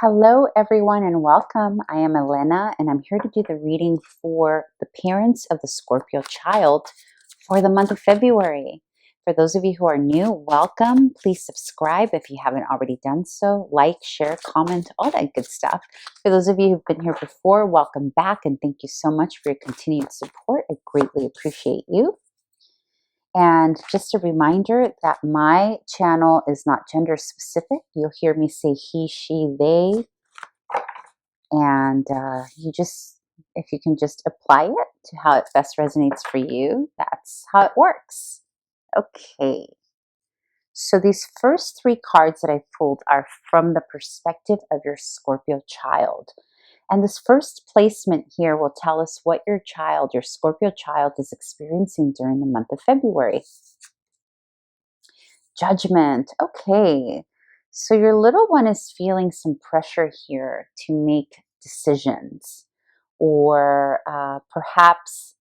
Hello, everyone, and welcome. I am Elena, and I'm here to do the reading for the parents of the Scorpio child for the month of February. For those of you who are new, welcome. Please subscribe if you haven't already done so. Like, share, comment, all that good stuff. For those of you who've been here before, welcome back, and thank you so much for your continued support. I greatly appreciate you. And just a reminder that my channel is not gender specific. You'll hear me say he, she, they, and if you can just apply it to how it best resonates for you, that's how it works. Okay. So these first three cards that I pulled are from the perspective of your Scorpio child. And this first placement here will tell us what your Scorpio child, is experiencing during the month of February. Judgment. Okay. So your little one is feeling some pressure here to make decisions, or perhaps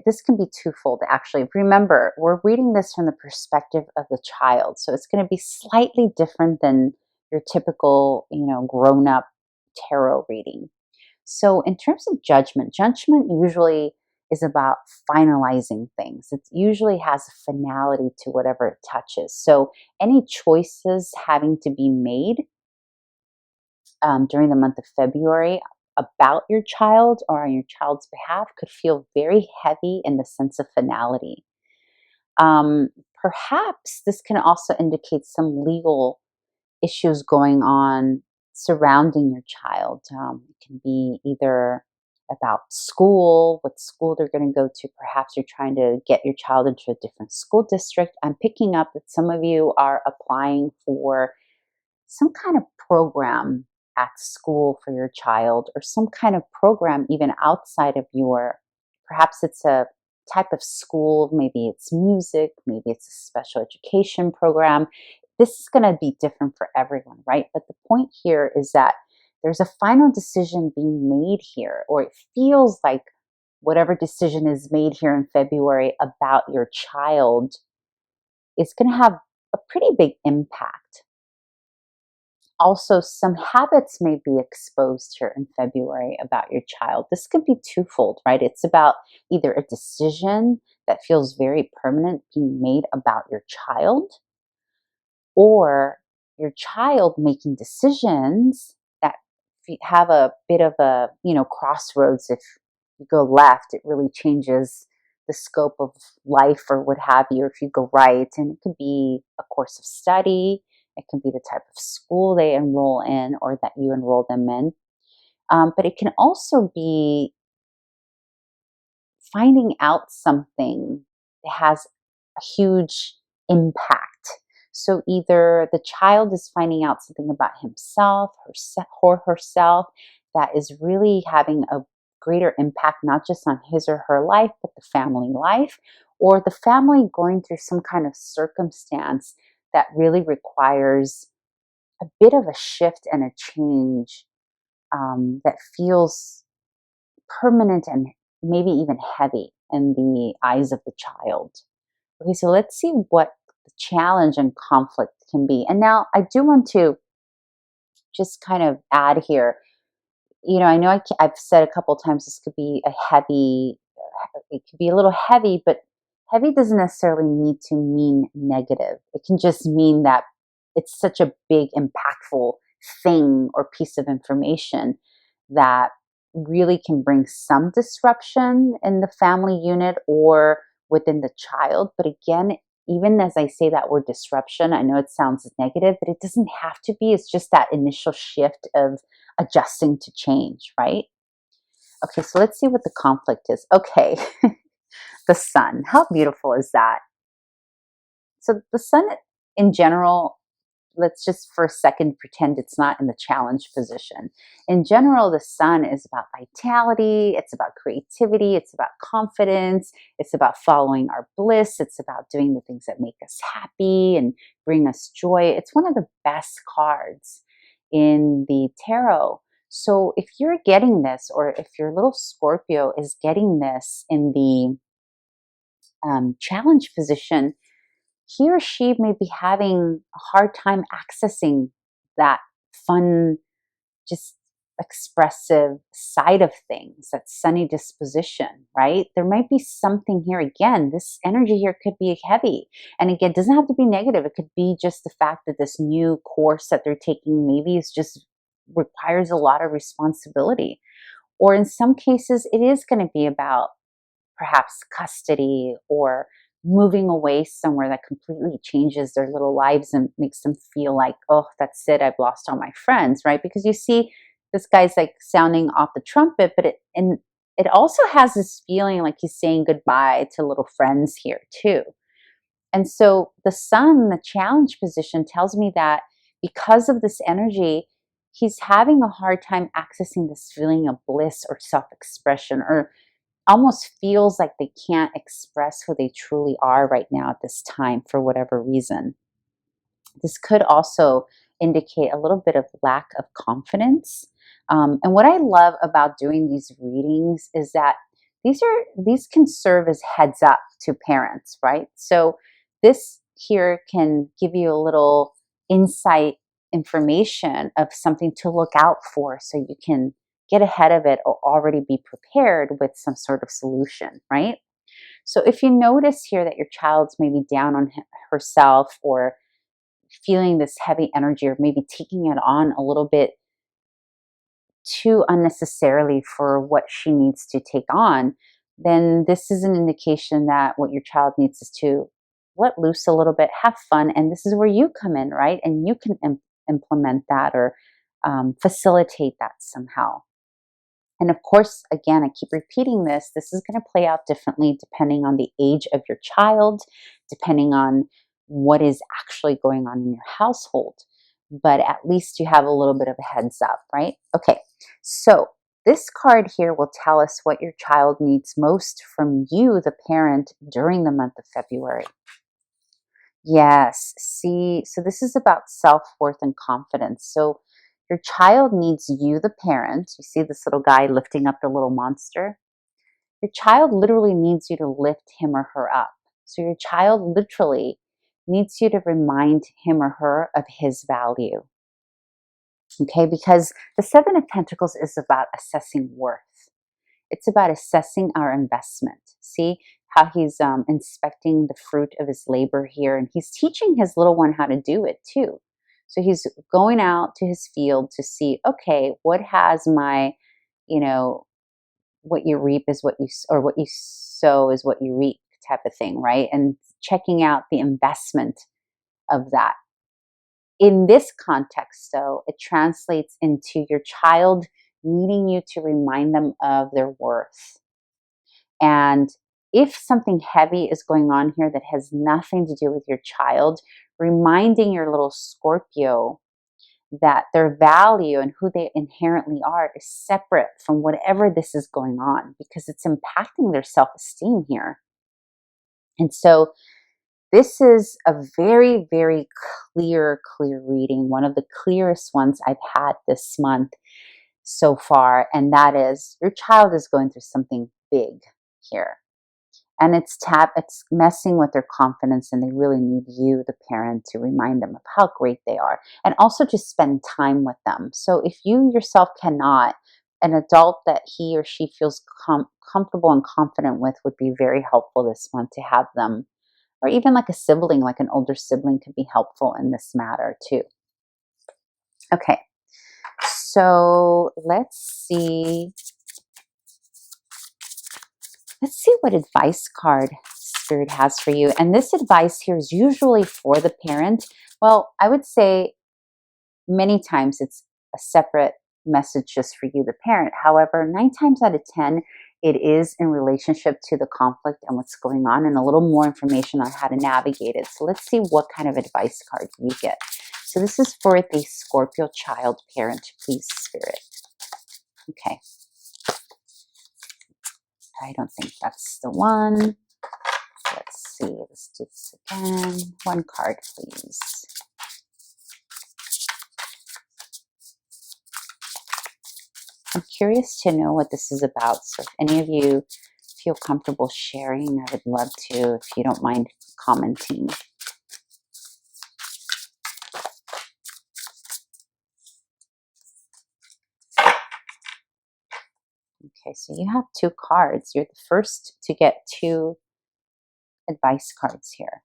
this can be twofold, actually. Remember, we're reading this from the perspective of the child, so it's going to be slightly different than your typical, grown-up tarot reading. So in terms of judgment usually is about finalizing things. It usually has a finality to whatever it touches. So any choices having to be made during the month of February about your child or on your child's behalf could feel very heavy in the sense of finality. Perhaps this can also indicate some legal issues going on surrounding your child. It can be either about school, what school they're going to go to. Perhaps you're trying to get your child into a different school district. I'm picking up that some of you are applying for some kind of program at school for your child, or some kind of program even outside of perhaps it's a type of school, maybe it's music, maybe it's a special education program. This is going to be different for everyone, right? But the point here is that there's a final decision being made here, or it feels like whatever decision is made here in February about your child is going to have a pretty big impact. Also, some habits may be exposed here in February about your child. This could be twofold, right? It's about either a decision that feels very permanent being made about your child, or your child making decisions that have a bit of a, crossroads. If you go left, it really changes the scope of life or what have you, or if you go right. And it could be a course of study. It can be the type of school they enroll in or that you enroll them in. But it can also be finding out something that has a huge impact. So either the child is finding out something about himself or herself that is really having a greater impact, not just on his or her life, but the family life, or the family going through some kind of circumstance that really requires a bit of a shift and a change that feels permanent and maybe even heavy in the eyes of the child. Okay, so let's see what the challenge and conflict can be. And now I do want to just kind of add here, I know I've said a couple times this could be it could be a little heavy, but heavy doesn't necessarily need to mean negative. It can just mean that it's such a big, impactful thing or piece of information that really can bring some disruption in the family unit or within the child. But again, even as I say that word disruption, I know it sounds negative, but it doesn't have to be. It's just that initial shift of adjusting to change, right? Okay, so let's see what the conflict is. Okay, the sun. How beautiful is that? So the sun in general, let's just for a second pretend it's not in the challenge position. In general, the sun is about vitality, it's about creativity, it's about confidence, it's about following our bliss, it's about doing the things that make us happy and bring us joy. It's one of the best cards in the tarot. So if you're getting this, or if your little Scorpio is getting this in the challenge position, he or she may be having a hard time accessing that fun just expressive side of things, that sunny disposition, right? There might be something here. Again, this energy here could be heavy. And again, it doesn't have to be negative. It could be just the fact that this new course that they're taking maybe is just requires a lot of responsibility. Or in some cases, it is going to be about perhaps custody or moving away somewhere that completely changes their little lives and makes them feel like, oh, that's it, I've lost all my friends, right? Because you see, this guy's like sounding off the trumpet, but it also has this feeling like he's saying goodbye to little friends here too. And so the sun, the challenge position, tells me that because of this energy, he's having a hard time accessing this feeling of bliss or self-expression, or almost feels like they can't express who they truly are right now at this time for whatever reason. This could also indicate a little bit of lack of confidence. And what I love about doing these readings is that these can serve as heads up to parents, right? So this here can give you a little insight information of something to look out for, so you can get ahead of it or already be prepared with some sort of solution, right? So if you notice here that your child's maybe down on herself, or feeling this heavy energy, or maybe taking it on a little bit too unnecessarily for what she needs to take on, then this is an indication that what your child needs is to let loose a little bit, have fun. And this is where you come in, right? And you can implement that, or facilitate that somehow. And of course, again, I keep repeating this, this is going to play out differently depending on the age of your child, depending on what is actually going on in your household. But at least you have a little bit of a heads up, right? Okay, so this card here will tell us what your child needs most from you, the parent, during the month of February. Yes, see, so this is about self-worth and confidence. So your child needs you, the parent. You see this little guy lifting up the little monster? Your child literally needs you to lift him or her up. So your child literally needs you to remind him or her of his value. Okay, because the Seven of Pentacles is about assessing worth. It's about assessing our investment. See how he's inspecting the fruit of his labor here, and he's teaching his little one how to do it too. So he's going out to his field to see, okay, what has my, what you reap is what you, or what you sow is what you reap type of thing, right? And checking out the investment of that. In this context, though, it translates into your child needing you to remind them of their worth. And if something heavy is going on here that has nothing to do with your child, reminding your little Scorpio that their value and who they inherently are is separate from whatever this is going on, because it's impacting their self-esteem here. And so this is a very, very clear reading, one of the clearest ones I've had this month so far. And that is, your child is going through something big here. And it's messing with their confidence, and they really need you, the parent, to remind them of how great they are, and also to spend time with them. So if you yourself cannot, an adult that he or she feels comfortable and confident with would be very helpful this month to have them. Or even like a sibling, like an older sibling could be helpful in this matter too. Okay, so let's see what advice card Spirit has for you. And this advice here is usually for the parent. Well, I would say many times it's a separate message just for you, the parent. However, 9 times out of 10, it is in relationship to the conflict and what's going on, and a little more information on how to navigate it. So let's see what kind of advice card you get. So this is for the Scorpio child parent, please, Spirit. Okay. I don't think that's the one. Let's see. Let's do this again. One card, please. I'm curious to know what this is about. So if any of you feel comfortable sharing, I would love to, if you don't mind commenting. Okay, so you have 2 cards. You're the first to get 2 advice cards here.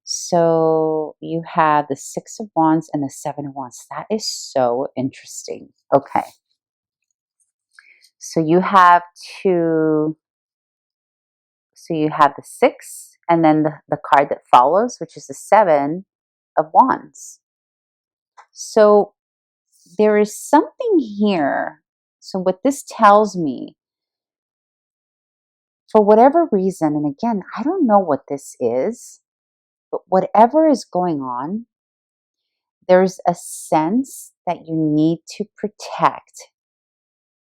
So you have the 6 of Wands and the 7 of Wands. That is so interesting. Okay. So you have the 6 and then the card that follows, which is the 7 of Wands. So there is something here. So what this tells me, for whatever reason, and again, I don't know what this is, but whatever is going on, there's a sense that you need to protect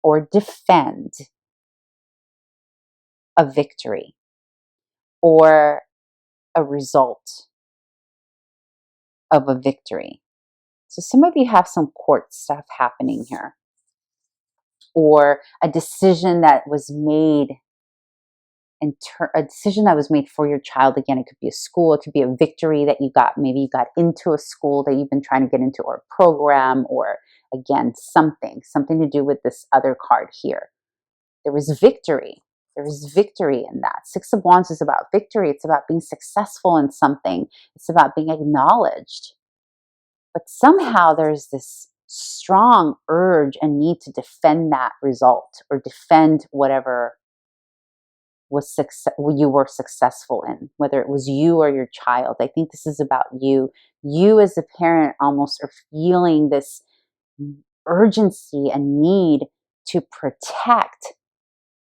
or defend a victory or a result of a victory. So some of you have some court stuff happening here, or a decision that was made a decision that was made for your child. Again, it could be a school, it could be a victory that you got. Maybe you got into a school that you've been trying to get into, or a program, or again, something to do with this other card here. There was victory. There was victory in that. 6 of Wands is about victory. It's about being successful in something. It's about being acknowledged. But somehow there's this strong urge and need to defend that result or defend whatever you were successful in, whether it was you or your child. I think this is about you. You as a parent almost are feeling this urgency and need to protect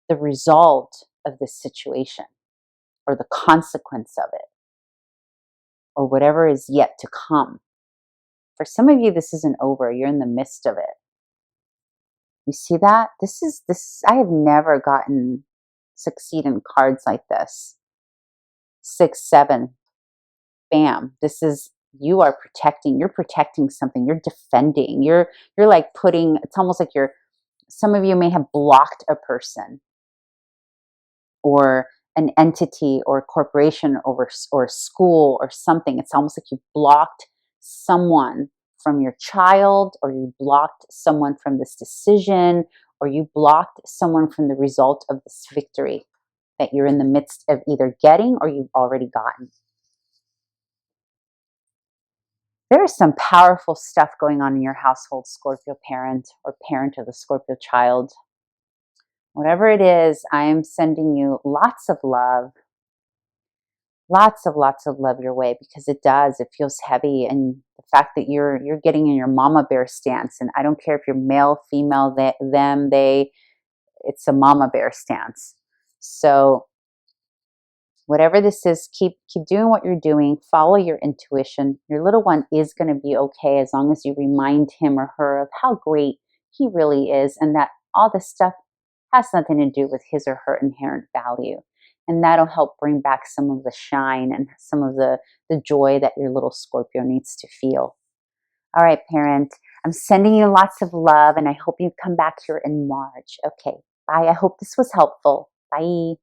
the result of this situation or the consequence of it or whatever is yet to come. For some of you, this isn't over. You're in the midst of it. You see that? I have never gotten succeed in cards like this. 6, 7, bam. You're protecting something. You're defending. You're like it's almost like some of you may have blocked a person or an entity or a corporation or a school or something. It's almost like you blocked someone from your child, or you blocked someone from this decision, or you blocked someone from the result of this victory that you're in the midst of either getting or you've already gotten. There is some powerful stuff going on in your household, Scorpio parent or parent of the Scorpio child. Whatever it is, I am sending you lots of love. Lots of love your way, because it feels heavy. And the fact that you're getting in your mama bear stance, and I don't care if you're male, female, it's a mama bear stance. So whatever this is, keep doing what you're doing. Follow your intuition. Your little one is going to be okay as long as you remind him or her of how great he really is, and that all this stuff has nothing to do with his or her inherent value. And that'll help bring back some of the shine and some of the joy that your little Scorpio needs to feel. All right, parent, I'm sending you lots of love, and I hope you come back here in March. Okay, bye. I hope this was helpful. Bye.